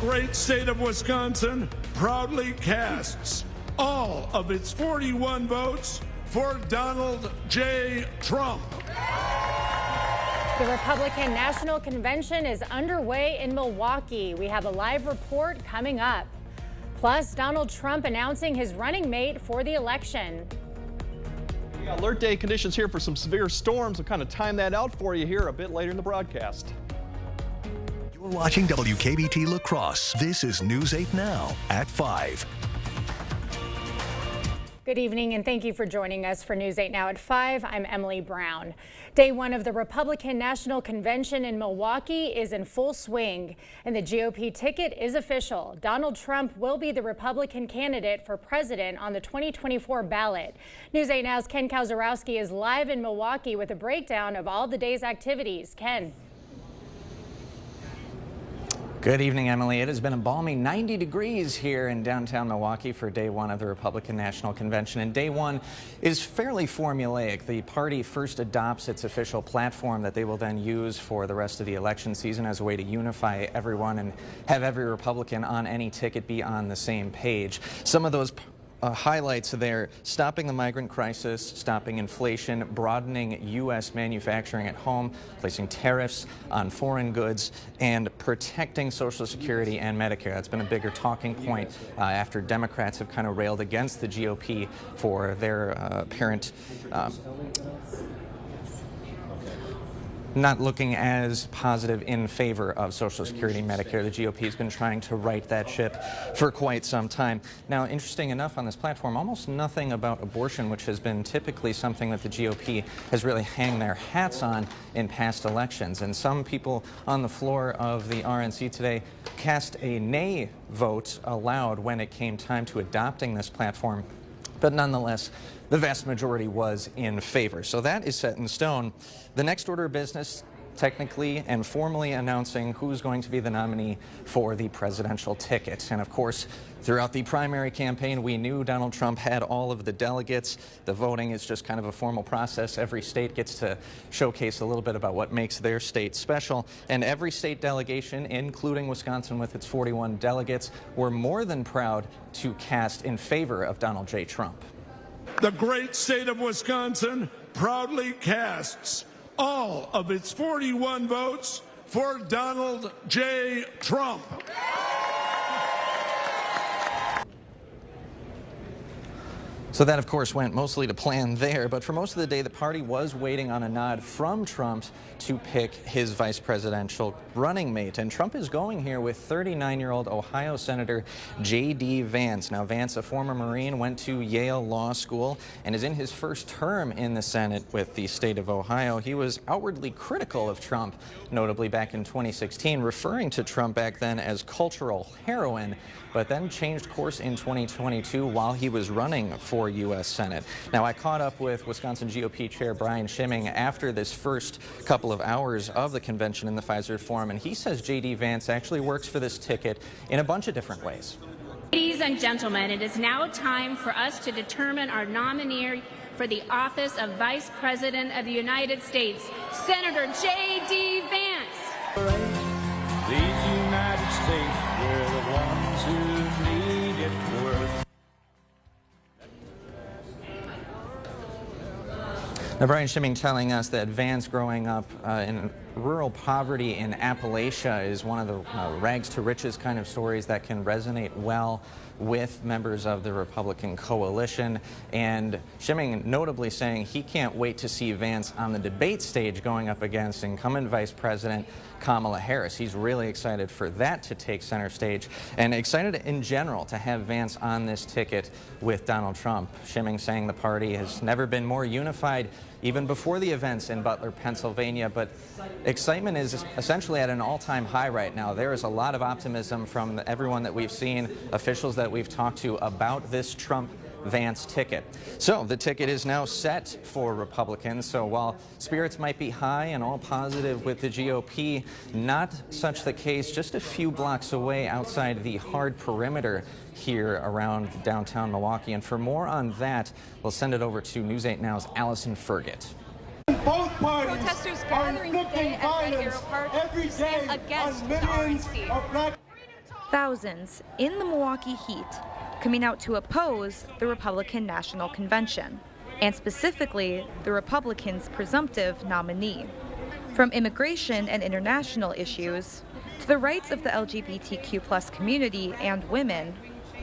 great state of Wisconsin proudly casts all of its 41 votes for Donald J. Trump. The Republican National Convention is underway in Milwaukee. We have a live report coming up. Plus, Donald Trump announcing his running mate for the election. Alert day conditions here for some severe storms. We'll kind of time that out for you here a bit later in the broadcast. You're watching WKBT La Crosse. This is News 8 Now at 5. Good evening and thank you for joining us for News 8 Now at 5. I'm Emily Brown. Day one of the Republican National Convention in Milwaukee is in full swing, and the GOP ticket is official. Donald Trump will be the Republican candidate for president on the 2024 ballot. News 8 Now's Ken Kowzarowski is live in Milwaukee with a breakdown of all the day's activities. Ken. Good evening, Emily. It has been a balmy 90 degrees here in downtown Milwaukee for day one of the Republican National Convention. And day one is fairly formulaic. The party first adopts its official platform that they will then use for the rest of the election season as a way to unify everyone and have every Republican on any ticket be on the same page. Some of those highlights there: stopping the migrant crisis, stopping inflation, broadening U.S. manufacturing at home, placing tariffs on foreign goods, and protecting Social Security and Medicare. That's been a bigger talking point after Democrats have kind of railed against the GOP for their apparent not looking as positive in favor of Social Security and Medicare. The GOP has been trying to right that ship for quite some time. Now, interesting enough, on this platform, almost nothing about abortion, which has been typically something that the GOP has really hanged their hats on in past elections. And some people on the floor of the RNC today cast a nay vote aloud when it came time to adopting this platform. But nonetheless, the vast majority was in favor. So that is set in stone. The next order of business, technically and formally announcing who's going to be the nominee for the presidential ticket. And of course, throughout the primary campaign, we knew Donald Trump had all of the delegates. The voting is just kind of a formal process. Every state gets to showcase a little bit about what makes their state special. And every state delegation, including Wisconsin with its 41 delegates, were more than proud to cast in favor of Donald J. Trump. The great state of Wisconsin proudly casts all of its 41 votes for Donald J. Trump. So that, of course, went mostly to plan there, but for most of the day, the party was waiting on a nod from Trump to pick his vice presidential running mate. And Trump is going here with 39-year-old Ohio Senator J.D. Vance. Now, Vance, a former Marine, went to Yale Law School and is in his first term in the Senate with the state of Ohio. He was outwardly critical of Trump, notably back in 2016, referring to Trump back then as cultural heroin, but then changed course in 2022 while he was running for U.S. Senate. Now, I caught up with Wisconsin GOP Chair Brian Schimming after this first couple of hours of the convention in the Fiserv Forum, and he says J.D. Vance actually works for this ticket in a bunch of different ways. Ladies and gentlemen, it is now time for us to determine our nominee for the office of Vice President of the United States, Senator J.D. Vance. These United States, we're the ones who need it worth. Now, Brian Schimming telling us that Vance, growing up in rural poverty in Appalachia, is one of the rags to riches kind of stories that can resonate well with members of the Republican coalition. And Schimming notably saying he can't wait to see Vance on the debate stage going up against incumbent Vice President Kamala Harris. He's really excited for that to take center stage, and excited in general to have Vance on this ticket with Donald Trump. Schimming saying the party has never been more unified, even before the events in Butler, Pennsylvania, but excitement is essentially at an all-time high right now. There is a lot of optimism from everyone that we've seen, officials that we've talked to, about this Trump-Vance ticket. So the ticket is now set for Republicans. So while spirits might be high and all positive with the GOP, not such the case just a few blocks away outside the hard perimeter here around downtown Milwaukee. And for more on that, we'll send it over to News 8 Now's Allison Fergit. Both parties protesters are gathering inflicting today at Red Hero violence Park every to stand day against on the millions RNC. of black. thousands in the Milwaukee heat coming out to oppose the Republican National Convention, and specifically the Republicans' presumptive nominee. From immigration and international issues to the rights of the LGBTQ+ community and women,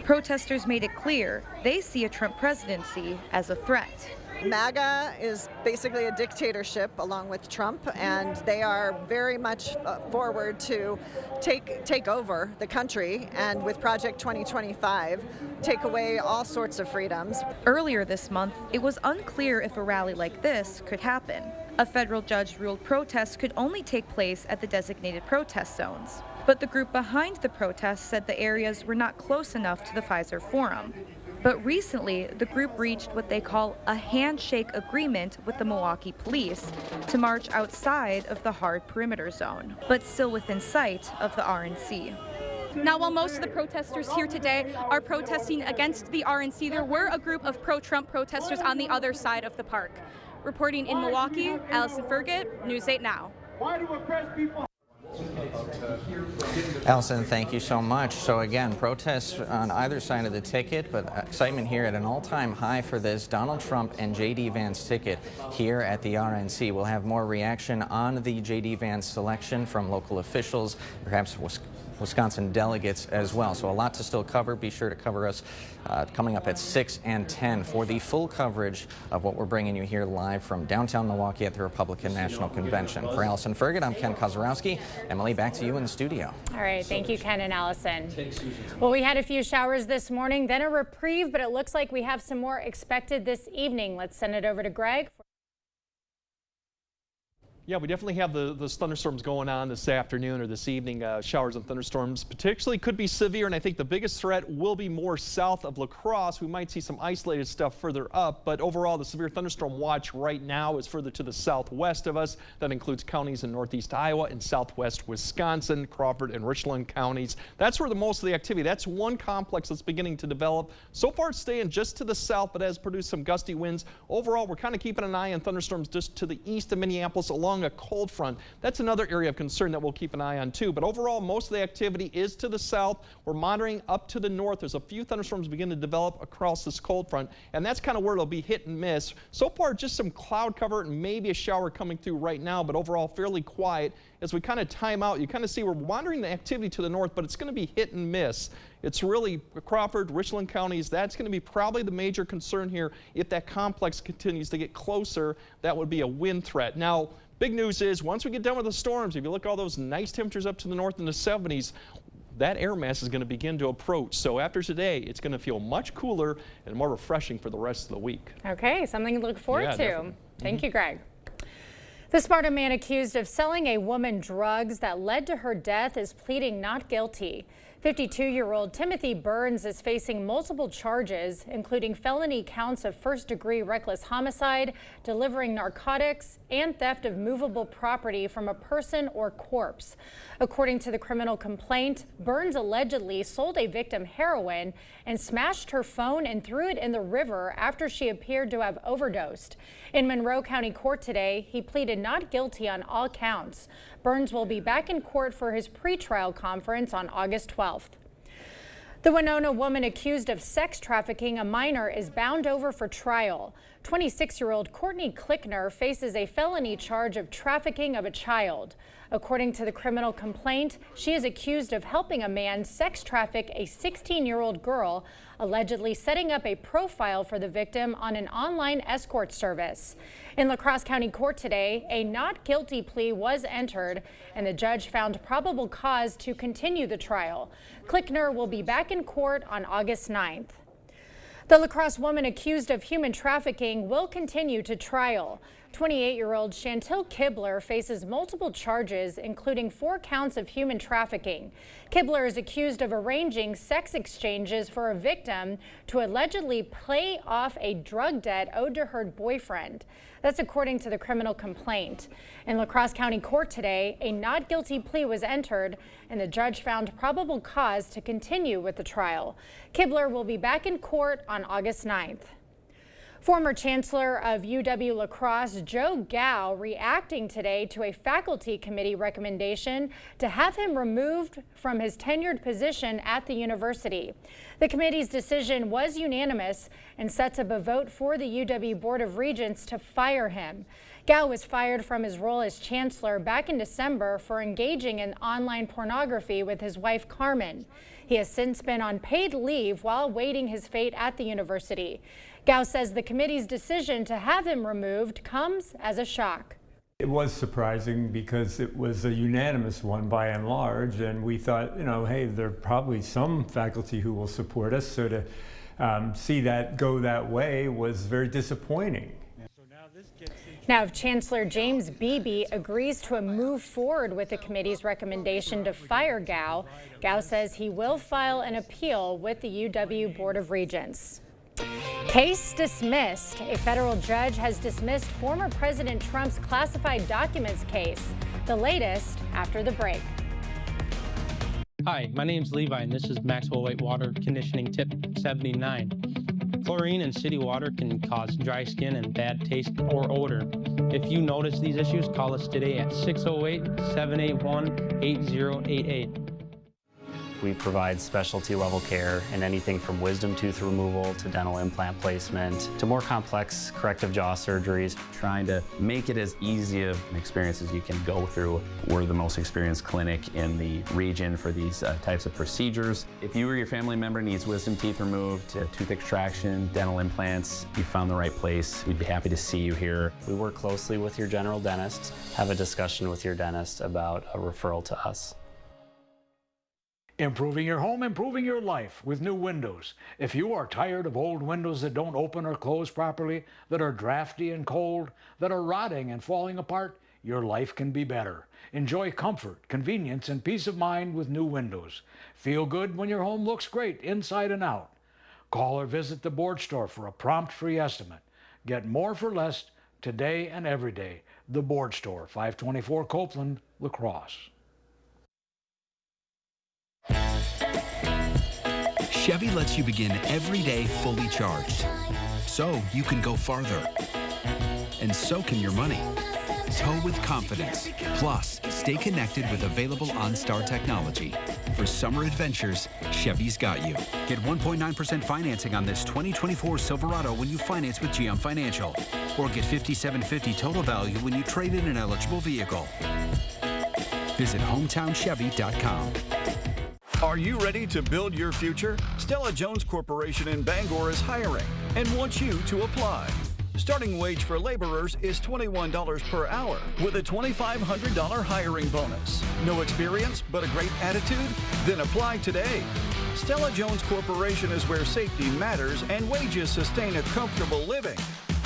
protesters made it clear they see a Trump presidency as a threat. MAGA is basically a dictatorship along with Trump, and they are very much forward to take over the country, and with Project 2025, take away all sorts of freedoms. Earlier this month, it was unclear if a rally like this could happen. A federal judge ruled protests could only take place at the designated protest zones. But the group behind the protests said the areas were not close enough to the Pfizer Forum. But recently, the group reached what they call a handshake agreement with the Milwaukee police to march outside of the hard perimeter zone, but still within sight of the RNC. Now, while most of the protesters here today are protesting against the RNC, there were a group of pro-Trump protesters on the other side of the park. Reporting in Milwaukee, Allison Ferget, News 8 Now. Why do oppressed people? Allison, thank you so much. So again, protests on either side of the ticket, but excitement here at an all-time high for this Donald Trump and J.D. Vance ticket here at the RNC. We'll have more reaction on the J.D. Vance selection from local officials, perhaps Wisconsin delegates as well. So a lot to still cover. Be sure to cover us coming up at 6 and 10 for the full coverage of what we're bringing you here live from downtown Milwaukee at the Republican National Convention. For Allison Ferget, I'm Ken Kozorowski. Emily, back to you in the studio. All right, thank you, Ken and Allison. Well, we had a few showers this morning, then a reprieve, but it looks like we have some more expected this evening. Let's send it over to Greg. Yeah, we definitely have those thunderstorms going on this afternoon or this evening. Showers and thunderstorms particularly could be severe, and I think the biggest threat will be more south of La Crosse. We might see some isolated stuff further up, but overall the severe thunderstorm watch right now is further to the southwest of us. That includes counties in northeast Iowa and southwest Wisconsin, Crawford and Richland counties. That's where most of the activity. That's one complex that's beginning to develop. So far it's staying just to the south, but has produced some gusty winds. Overall, we're kind of keeping an eye on thunderstorms just to the east of Minneapolis along a cold front. That's another area of concern that we'll keep an eye on too. But overall, most of the activity is to the south. We're monitoring up to the north. There's a few thunderstorms begin to develop across this cold front, and that's kind of where it'll be hit and miss. So far, just some cloud cover and maybe a shower coming through right now, but overall fairly quiet. As we kind of time out, you kind of see we're monitoring the activity to the north, but it's going to be hit and miss. It's really Crawford, Richland counties. That's going to be probably the major concern here. If that complex continues to get closer, that would be a wind threat. Now, big news is once we get done with the storms, if you look at all those nice temperatures up to the north in the 70s, that air mass is going to begin to approach. So after today, it's going to feel much cooler and more refreshing for the rest of the week. Okay, something to look forward to. Definitely. Thank you, Greg. The Sparta man accused of selling a woman drugs that led to her death is pleading not guilty. 52-year-old Timothy Burns is facing multiple charges, including felony counts of first-degree reckless homicide, delivering narcotics, and theft of movable property from a person or corpse. According to the criminal complaint, Burns allegedly sold a victim heroin and smashed her phone and threw it in the river after she appeared to have overdosed. In Monroe County Court today, he pleaded not guilty on all counts. Burns will be back in court for his pretrial conference on August 12th. The Winona woman accused of sex trafficking a minor is bound over for trial. 26-year-old Courtney Klickner faces a felony charge of trafficking of a child. According to the criminal complaint, she is accused of helping a man sex traffic a 16-year-old girl, allegedly setting up a profile for the victim on an online escort service. In La Crosse County Court today, a not guilty plea was entered, and the judge found probable cause to continue the trial. Klickner will be back in court on August 9th. The La Crosse woman accused of human trafficking will continue to trial. 28-year-old Chantil Kibler faces multiple charges, including 4 counts of human trafficking. Kibler is accused of arranging sex exchanges for a victim to allegedly pay off a drug debt owed to her boyfriend. That's according to the criminal complaint. In La Crosse County Court today, a not guilty plea was entered, and the judge found probable cause to continue with the trial. Kibler will be back in court on August 9th. Former Chancellor of UW-La Crosse, Joe Gao, reacting today to a faculty committee recommendation to have him removed from his tenured position at the university. The committee's decision was unanimous and sets up a vote for the UW Board of Regents to fire him. Gao was fired from his role as chancellor back in December for engaging in online pornography with his wife, Carmen. He has since been on paid leave while awaiting his fate at the university. Gao says the committee's decision to have him removed comes as a shock. It was surprising because it was a unanimous one by and large, and we thought, hey, there are probably some faculty who will support us, so to see that go that way was very disappointing. Now, if Chancellor James Beebe agrees to move forward with the committee's recommendation to fire Gao, Gao says he will file an appeal with the UW Board of Regents. Case dismissed. A federal judge has dismissed former President Trump's classified documents case. The latest after the break. Hi, my name's Levi, and this is Maxwell White Water Conditioning Tip 79. Chlorine in city water can cause dry skin and bad taste or odor. If you notice these issues, call us today at 608-781-8088. We provide specialty level care in anything from wisdom tooth removal to dental implant placement to more complex corrective jaw surgeries. Trying to make it as easy of an experience as you can go through. We're the most experienced clinic in the region for these types of procedures. If you or your family member needs wisdom teeth removed, tooth extraction, dental implants, you found the right place. We'd be happy to see you here. We work closely with your general dentist. Have a discussion with your dentist about a referral to us. Improving your home, improving your life with new windows. If you are tired of old windows that don't open or close properly, that are drafty and cold, that are rotting and falling apart, your life can be better. Enjoy comfort, convenience, and peace of mind with new windows. Feel good when your home looks great inside and out. Call or visit the board store for a prompt free estimate. Get more for less today and every day. The Board Store, 524 Copeland, La Crosse. Chevy lets you begin every day fully charged, so you can go farther. And so can your money. Tow with confidence. Plus, stay connected with available OnStar technology. For summer adventures, Chevy's got you. Get 1.9% financing on this 2024 Silverado when you finance with GM Financial. Or get $5,750 total value when you trade in an eligible vehicle. Visit HometownChevy.com. Are you ready to build your future? Stella Jones Corporation in Bangor is hiring and wants you to apply. Starting wage for laborers is $21 per hour with a $2,500 hiring bonus. No experience but a great attitude? Then apply today. Stella Jones Corporation is where safety matters and wages sustain a comfortable living.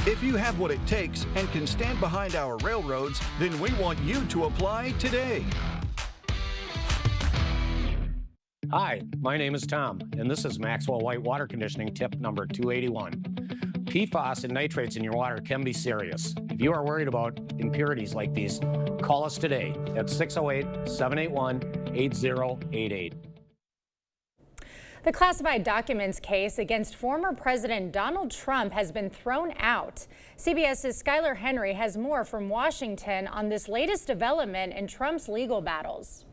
If you have what it takes and can stand behind our railroads, then we want you to apply today. Hi, my name is Tom, and this is Maxwell White Water Conditioning Tip number 281. PFAS and nitrates in your water can be serious. If you are worried about impurities like these, call us today at 608-781-8088. The classified documents case against former President Donald Trump has been thrown out. CBS's Skylar Henry has more from Washington on this latest development in Trump's legal battles.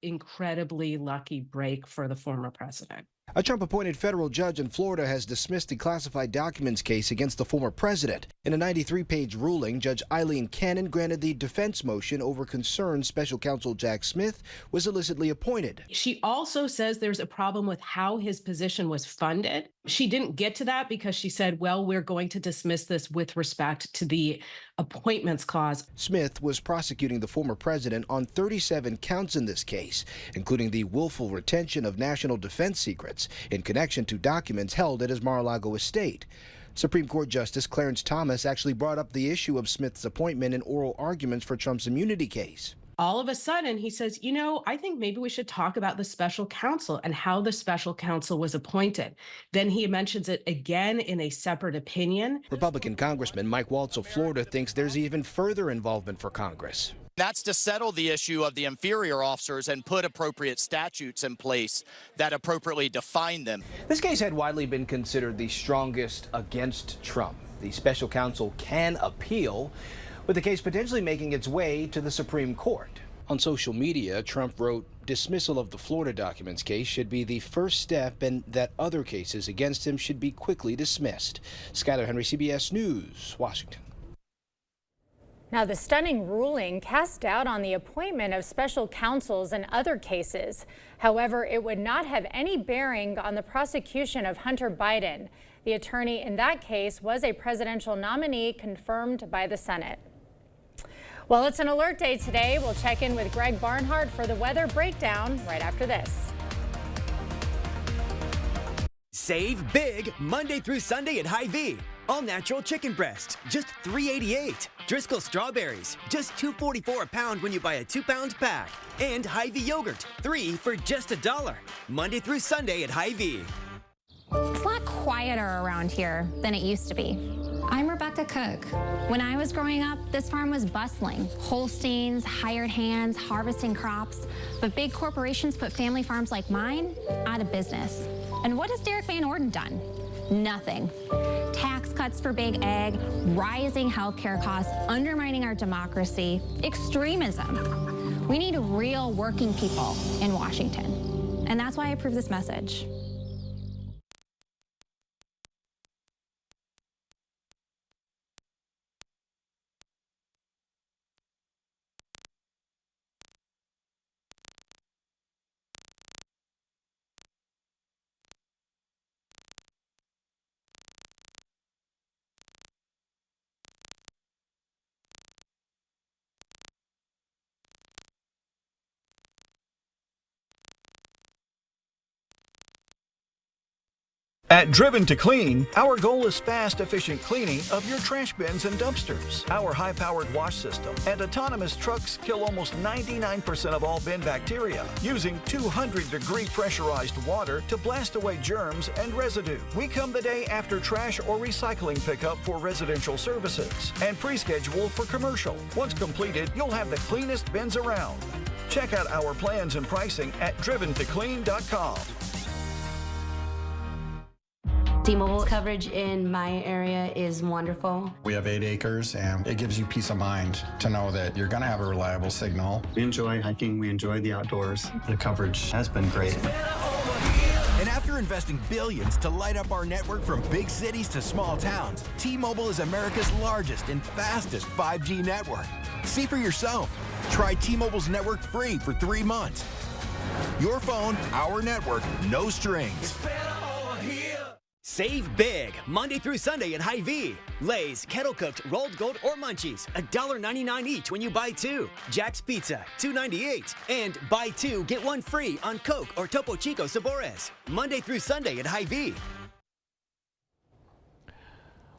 Incredibly lucky break for the former president. A Trump-appointed federal judge in Florida has dismissed the classified documents case against the former president. In a 93-page ruling, Judge Eileen Cannon granted the defense motion over concerns special counsel Jack Smith was illicitly appointed. She also says there's a problem with how his position was funded. She didn't get to that because she said, well, we're going to dismiss this with respect to the appointments clause. Smith was prosecuting the former president on 37 counts in this case, including the willful retention of national defense secrets in connection to documents held at his Mar-a-Lago estate. Supreme Court Justice Clarence Thomas actually brought up the issue of Smith's appointment in oral arguments for Trump's immunity case. All of a sudden, he says, you know, I think maybe we should talk about the special counsel and how the special counsel was appointed. Then he mentions it again in a separate opinion. Republican Congressman Mike Waltz of Florida thinks there's even further involvement for Congress. That's to settle the issue of the inferior officers and put appropriate statutes in place that appropriately define them. This case had widely been considered the strongest against Trump. The special counsel can appeal, with the case potentially making its way to the Supreme Court. On social media, Trump wrote, dismissal of the Florida documents case should be the first step and that other cases against him should be quickly dismissed. Skyler Henry, CBS News, Washington. Now, the stunning ruling cast doubt on the appointment of special counsels in other cases. However, it would not have any bearing on the prosecution of Hunter Biden. The attorney in that case was a presidential nominee confirmed by the Senate. Well, it's an alert day today. We'll check in with Greg Barnhart for the weather breakdown right after this. Save big Monday through Sunday at Hy-Vee. All natural chicken breasts, just $3.88. Driscoll strawberries, just $2.44 a pound when you buy a 2-pound pack. And Hy-Vee yogurt, 3 for just $1. Monday through Sunday at Hy-Vee. It's a lot quieter around here than it used to be. I'm Rebecca Cook. When I was growing up, this farm was bustling. Holsteins, hired hands, harvesting crops. But big corporations put family farms like mine out of business. And what has Derek Van Orden done? Nothing. Tax cuts for big ag, rising healthcare costs, undermining our democracy, extremism. We need real working people in Washington. And that's why I approve this message. At Driven to Clean, our goal is fast, efficient cleaning of your trash bins and dumpsters. Our high-powered wash system and autonomous trucks kill almost 99% of all bin bacteria using 200-degree pressurized water to blast away germs and residue. We come the day after trash or recycling pickup for residential services and pre-schedule for commercial. Once completed, you'll have the cleanest bins around. Check out our plans and pricing at driventoclean.com. T-Mobile coverage in my area is wonderful. We have 8 acres, and it gives you peace of mind to know that you're going to have a reliable signal. We enjoy hiking. We enjoy the outdoors. The coverage has been great. And after investing billions to light up our network from big cities to small towns, T-Mobile is America's largest and fastest 5G network. See for yourself. Try T-Mobile's network free for 3 months. Your phone, our network, no strings. Save big Monday through Sunday at Hy-Vee. Lay's, Kettle Cooked, Rolled Gold, or Munchies, $1.99 each when you buy 2. Jack's Pizza, $2.98. And buy 2, get 1 free on Coke or Topo Chico Sabores. Monday through Sunday at Hy-Vee.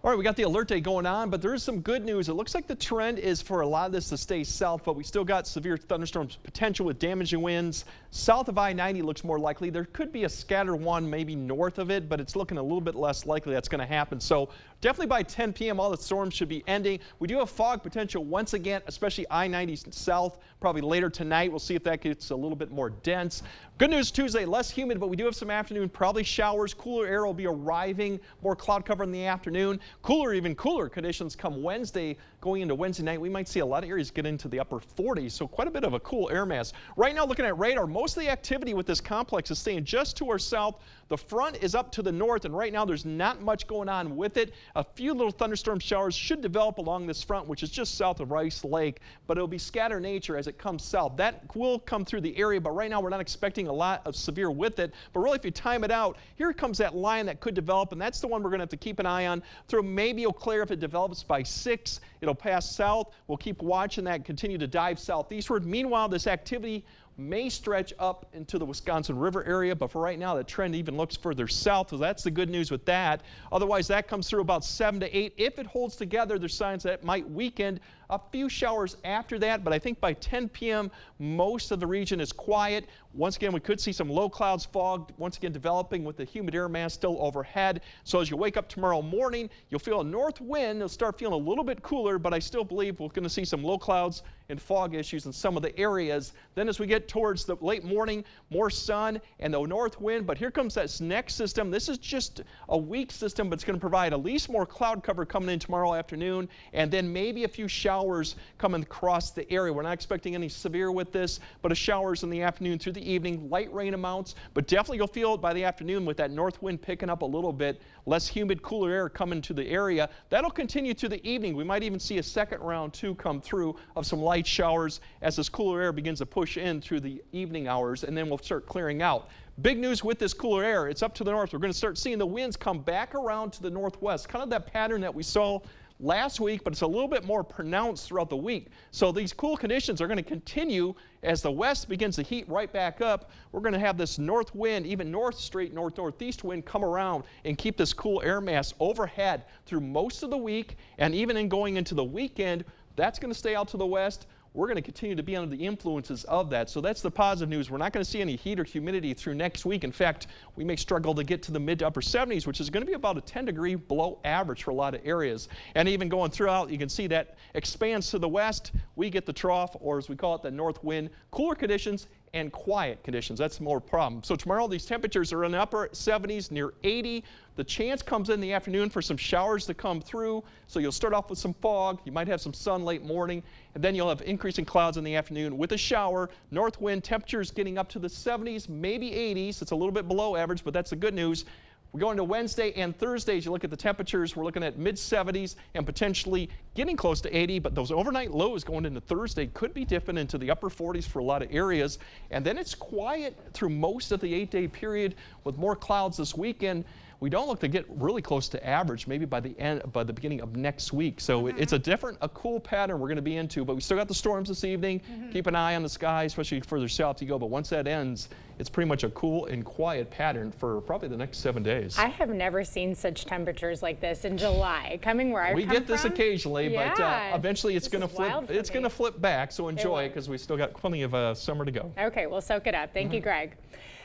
All right, we got the alert day going on, but there is some good news. It looks like the trend is for a lot of this to stay south, but we still got severe thunderstorms potential with damaging winds. South of I-90 looks more likely. There could be a scattered one maybe north of it, but it's looking a little bit less likely that's going to happen. So definitely by 10 p.m. all the storms should be ending. We do have fog potential once again, especially I-90 south, probably later tonight. We'll see if that gets a little bit more dense. Good news Tuesday, less humid, but we do have some afternoon, probably showers. Cooler air will be arriving, more cloud cover in the afternoon. Cooler, even cooler conditions come Wednesday. Going into Wednesday night, we might see a lot of areas get into the upper 40s, so quite a bit of a cool air mass. Right now, looking at radar, most of the activity with this complex is staying just to our south. The front is up to the north, and right now there's not much going on with it. A few little thunderstorm showers should develop along this front, which is just south of Rice Lake, but it'll be scattered nature as it comes south. That will come through the area, but right now we're not expecting a lot of severe with it. But really, if you time it out, here comes that line that could develop, and that's the one we're going to have to keep an eye on. Through maybe Eau Claire, if it develops by 6, it'll pass south. We'll keep watching that and continue to dive southeastward. Meanwhile, this activity may stretch up into the Wisconsin River area, but for right now, the trend even looks further south, so that's the good news with that. Otherwise, that comes through about 7 to 8. If it holds together, there's signs that it might weaken A few showers after that, but I think by 10 p.m. most of the region is quiet. Once again, we could see some low clouds, fog, once again developing with the humid air mass still overhead. So as you wake up tomorrow morning, you'll feel a north wind. You'll start feeling a little bit cooler, but I still believe we're going to see some low clouds and fog issues in some of the areas. Then as we get towards the late morning, more sun and the north wind. But here comes that next system. This is just a weak system, but it's going to provide at least more cloud cover coming in tomorrow afternoon, and then maybe a few showers coming across the area. We're not expecting any severe with this, but showers in the afternoon through the evening, light rain amounts, but definitely you'll feel it by the afternoon with that north wind picking up a little bit, less humid, cooler air coming to the area. That'll continue to the evening. We might even see a second round too come through of some light showers as this cooler air begins to push in through the evening hours, and then we'll start clearing out. Big news with this cooler air, it's up to the north. We're going to start seeing the winds come back around to the northwest, kind of that pattern that we saw last week, but it's a little bit more pronounced throughout the week. So these cool conditions are going to continue as the west begins to heat right back up. We're going to have this north wind, even north straight northeast wind come around and keep this cool air mass overhead through most of the week, and even in going into the weekend, that's going to stay out to the west. We're going to continue to be under the influences of that. So that's the positive news. We're not going to see any heat or humidity through next week. In fact, we may struggle to get to the mid to upper 70s, which is going to be about a 10-degree below average for a lot of areas. And even going throughout, you can see that expands to the west. We get the trough, or as we call it, the north wind, cooler conditions and quiet conditions. That's more problem. So tomorrow these temperatures are in the upper 70s, near 80. The chance comes in the afternoon for some showers to come through. So you'll start off with some fog. You might have some sun late morning, and then you'll have increasing clouds in the afternoon with a shower. North wind, temperatures getting up to the 70s, maybe 80s. It's a little bit below average, but that's the good news. We go into Wednesday and Thursday. As you look at the temperatures, we're looking at mid-70s and potentially getting close to 80, but those overnight lows going into Thursday could be dipping into the upper 40s for a lot of areas. And then it's quiet through most of the 8-day period with more clouds this weekend. We don't look to get really close to average, maybe by the beginning of next week. So it's a cool pattern we're going to be into, but we still got the storms this evening. Keep an eye on the sky, especially further south you go. But once that ends, it's pretty much a cool and quiet pattern for probably the next 7 days. I have never seen such temperatures like this in July. Coming where I come from. We get this occasionally, but eventually it's going to flip. It's going to flip back. So enjoy it because we still got plenty of summer to go. Okay, we'll soak it up. Thank you, Greg.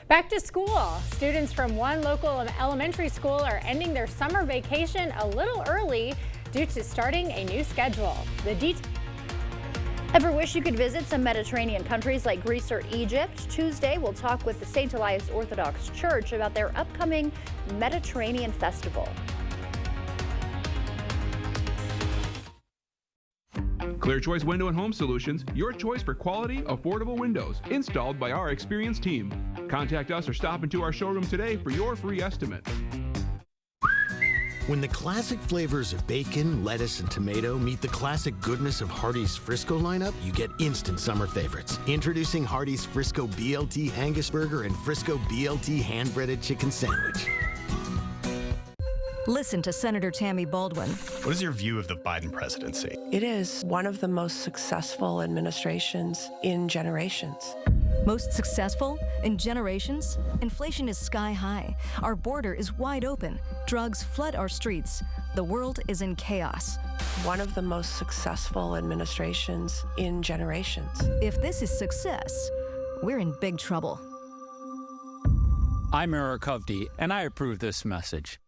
Back to school. Students from one local elementary school are ending their summer vacation a little early due to starting a new schedule. Ever wish you could visit some Mediterranean countries like Greece or Egypt? Tuesday, we'll talk with the St. Elias Orthodox Church about their upcoming Mediterranean Festival. Clear Choice Window and Home Solutions, your choice for quality, affordable windows, installed by our experienced team. Contact us or stop into our showroom today for your free estimate. When the classic flavors of bacon, lettuce, and tomato meet the classic goodness of Hardee's Frisco lineup, you get instant summer favorites. Introducing Hardee's Frisco BLT Angus Burger and Frisco BLT Hand-Breaded Chicken Sandwich. Listen to Senator Tammy Baldwin. What is your view of the Biden presidency? It is one of the most successful administrations in generations. Most successful in generations? Inflation is sky high. Our border is wide open. Drugs flood our streets. The world is in chaos. One of the most successful administrations in generations. If this is success, we're in big trouble. I'm Eric Hovde, and I approve this message.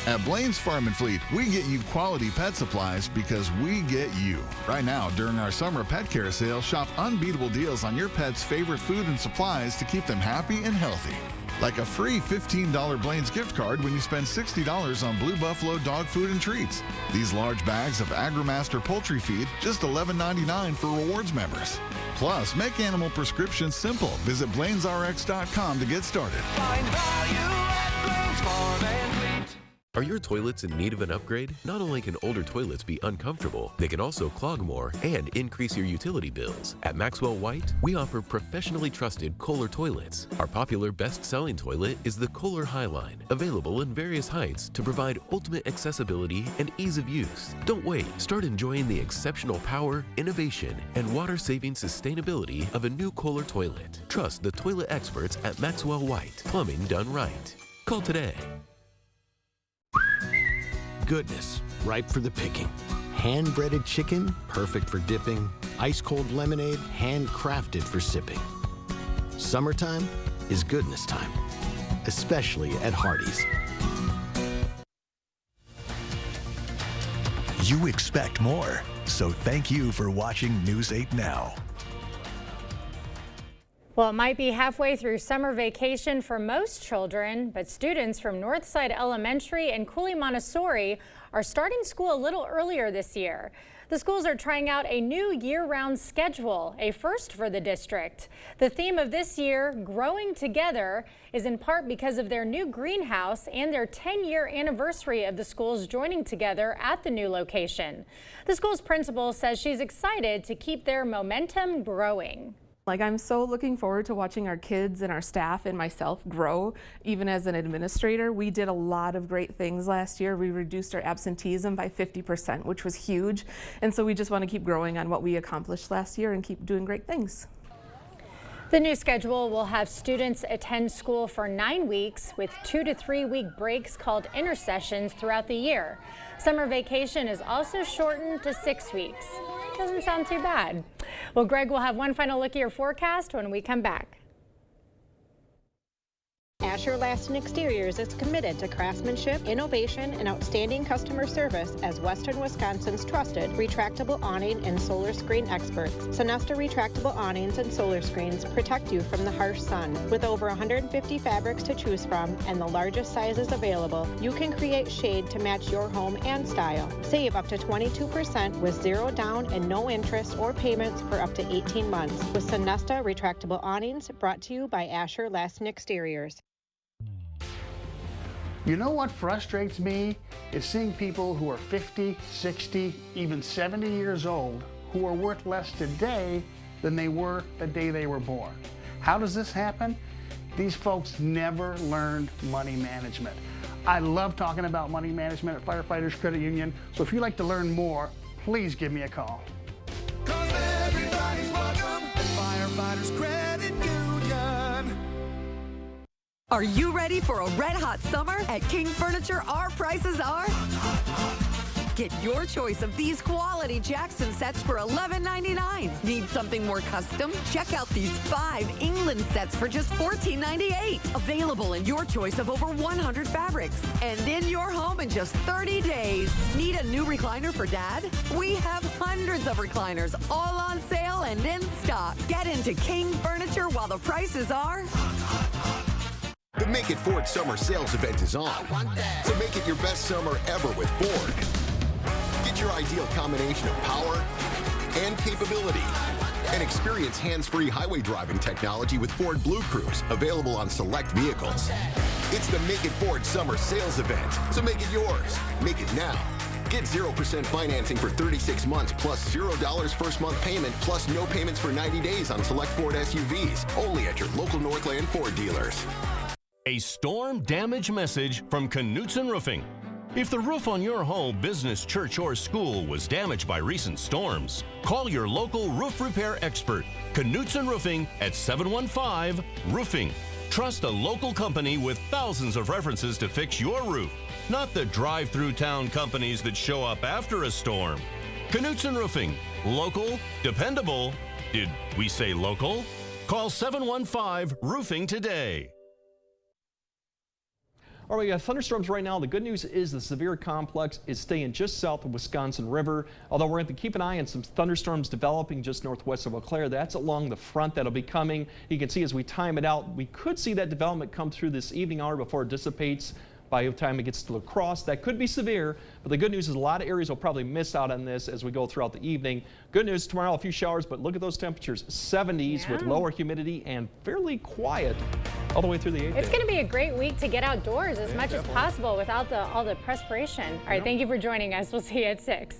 At Blaine's Farm and Fleet, we get you quality pet supplies because we get you. Right now, during our summer pet care sale, shop unbeatable deals on your pet's favorite food and supplies to keep them happy and healthy. Like a free $15 Blaine's gift card when you spend $60 on Blue Buffalo dog food and treats. These large bags of AgriMaster poultry feed, just $11.99 for rewards members. Plus, make animal prescriptions simple. Visit BlainesRx.com to get started. Find value at Blaine's Farm and Fleet. Are your toilets in need of an upgrade? Not only can older toilets be uncomfortable, they can also clog more and increase your utility bills. At Maxwell White, we offer professionally trusted Kohler toilets. Our popular best-selling toilet is the Kohler Highline, available in various heights to provide ultimate accessibility and ease of use. Don't wait. Start enjoying the exceptional power, innovation, and water-saving sustainability of a new Kohler toilet. Trust the toilet experts at Maxwell White. Plumbing done right. Call today. Goodness, ripe for the picking. hand-breaded chicken, perfect for dipping, ice-cold lemonade, handcrafted for sipping. Summertime is goodness time, especially at Hardee's. You expect more, so thank you for watching News 8 Now. Well, it might be halfway through summer vacation for most children, but students from Northside Elementary and Cooley Montessori are starting school a little earlier this year. The schools are trying out a new year-round schedule, a first for the district. The theme of this year, Growing Together, is in part because of their new greenhouse and their 10-year anniversary of the schools joining together at the new location. The school's principal says she's excited to keep their momentum growing. I'm so looking forward to watching our kids and our staff and myself grow. Even as an administrator, we did a lot of great things last year. We reduced our absenteeism by 50%, which was huge. And so we just want to keep growing on what we accomplished last year and keep doing great things. The new schedule will have students attend school for 9 weeks with 2 to 3 week breaks called intersessions throughout the year. Summer vacation is also shortened to 6 weeks. Doesn't sound too bad. Well, Greg will have one final look at your forecast when we come back. Asher Laston Exteriors is committed to craftsmanship, innovation, and outstanding customer service as Western Wisconsin's trusted retractable awning and solar screen experts. Sonesta retractable awnings and solar screens protect you from the harsh sun. With over 150 fabrics to choose from and the largest sizes available, you can create shade to match your home and style. Save up to 22% with zero down and no interest or payments for up to 18 months with Sonesta retractable awnings, brought to you by Asher Laston Exteriors. You know what frustrates me is seeing people who are 50, 60, even 70 years old who are worth less today than they were the day they were born. How does this happen? These folks never learned money management. I love talking about money management at Firefighters Credit Union, so if you'd like to learn more, please give me a call. 'Cause everybody's welcome at Firefighters Credit Union. Are you ready for a red-hot summer? At King Furniture, our prices are... Get your choice of these quality Jackson sets for $11.99. Need something more custom? Check out these 5 England sets for just $14.98. Available in your choice of over 100 fabrics. And in your home in just 30 days. Need a new recliner for Dad? We have hundreds of recliners, all on sale and in stock. Get into King Furniture while the prices are... The Make It Ford Summer Sales Event is on. So make it your best summer ever with Ford. Get your ideal combination of power and capability. And experience hands-free highway driving technology with Ford Blue Cruise, available on select vehicles. It's the Make It Ford Summer Sales Event, so make it yours. Make it now. Get 0% financing for 36 months plus $0 first month payment plus no payments for 90 days on select Ford SUVs. Only at your local Northland Ford dealers. A storm damage message from Knutson Roofing. If the roof on your home, business, church, or school was damaged by recent storms, call your local roof repair expert, Knutson Roofing at 715-ROOFING. Trust a local company with thousands of references to fix your roof, not the drive-through town companies that show up after a storm. Knutson Roofing. Local, dependable. Did we say local? Call 715-ROOFING today. All right, we got thunderstorms right now. The good news is the severe complex is staying just south of Wisconsin River, although we're going to keep an eye on some thunderstorms developing just northwest of Eau Claire. That's along the front that'll be coming. You can see as we time it out, we could see that development come through this evening hour before it dissipates. By the time it gets to La Crosse, that could be severe, but the good news is a lot of areas will probably miss out on this as we go throughout the evening. Good news, tomorrow a few showers, but look at those temperatures, 70s with lower humidity and fairly quiet all the way through the 8th. It's going to be a great week to get outdoors as much as possible without all the perspiration. All right, thank you for joining us. We'll see you at 6.